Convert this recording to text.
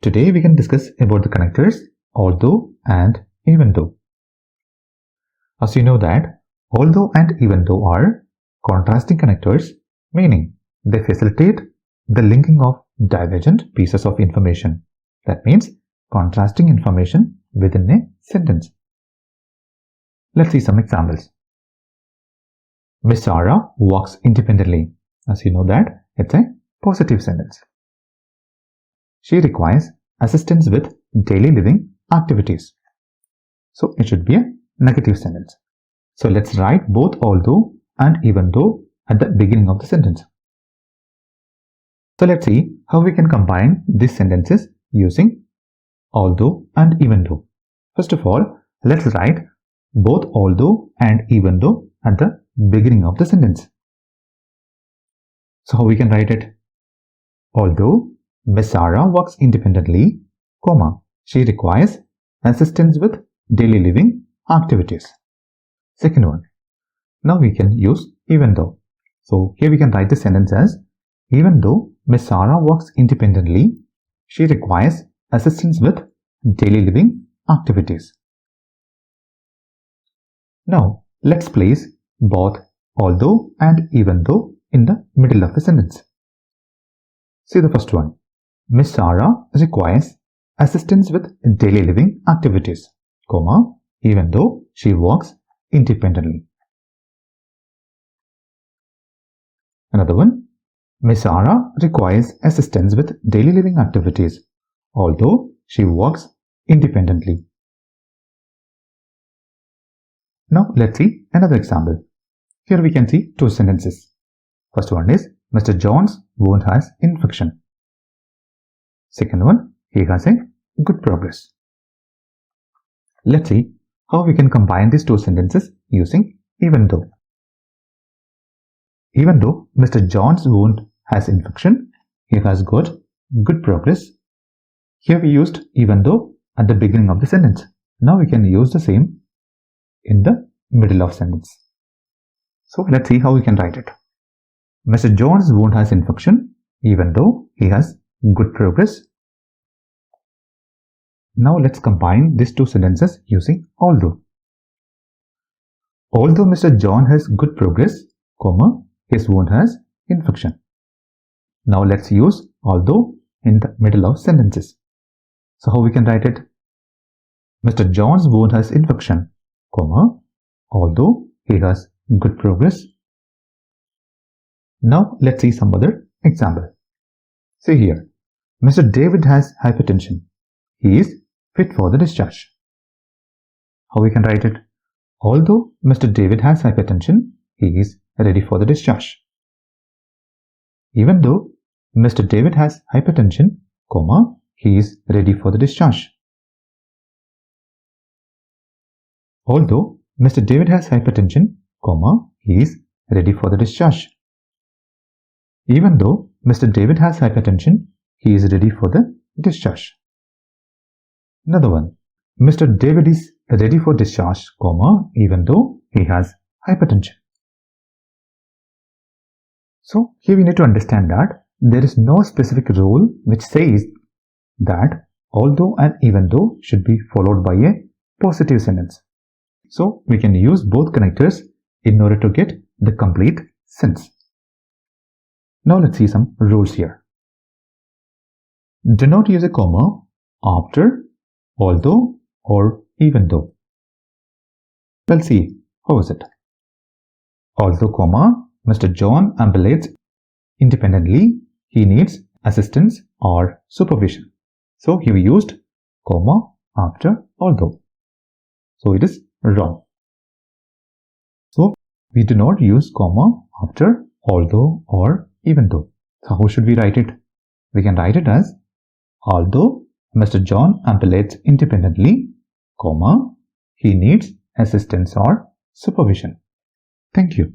Today we can discuss about the connectors although and even though. As you know that although and even though are contrasting connectors, meaning they facilitate the linking of divergent pieces of information. That means contrasting information within a sentence. Let's see some examples. Miss Sarah walks independently. As you know that it's a positive sentence. She requires assistance with daily living activities. So it should be a negative sentence. So let's write both although and even though at the beginning of the sentence. So let's see how we can combine these sentences using although and even though. First of all, let's write both although and even though at the beginning of the sentence. So how we can write it? Although Miss Sarah works independently, she requires assistance with daily living activities. Second one. Now we can use even though. So here we can write the sentence as even though Miss Sarah works independently, she requires assistance with daily living activities. Now let's place both although and even though in the middle of the sentence. See the first one. Miss Sarah requires assistance with daily living activities, even though she works independently. Another one. Miss Sarah requires assistance with daily living activities, although she works independently. Now let's see another example. Here we can see two sentences. First one is Mr. John's wound has infection. Second one, he has a good progress. Let's see how we can combine these two sentences using even though. Even though Mr. John's wound has infection, he has got good progress. Here we used even though at the beginning of the sentence. Now we can use the same in the middle of sentence. So let's see how we can write it. Mr. John's wound has infection, even though he has good progress. Now let's combine these two sentences using although. Although Mr. John has good progress, his wound has infection. Now let's use although in the middle of sentences. So how we can write it? Mr. John's wound has infection, although he has good progress. Now let's see some other example. See here, Mr. David has hypertension. He is fit for the discharge. How we can write it? Although Mr. David has hypertension, he is ready for the discharge. Even though Mr. David has hypertension, he is ready for the discharge. Although Mr. David has hypertension, he is ready for the discharge. Even though Mr. David has hypertension, he is ready for the discharge. Another one. Mr. David is ready for discharge, even though he has hypertension. So here we need to understand that there is no specific rule which says that although and even though should be followed by a positive sentence. So we can use both connectors in order to get the complete sense. Now let's see some rules here. Do not use a comma after although or even though. Let's see how is it. Although, Mr. John ambulates independently, he needs assistance or supervision. So here we used comma after although. So it is wrong. So we do not use comma after although or even though. So how should we write it? We can write it as although Mr. John ambulates independently, he needs assistance or supervision. Thank you.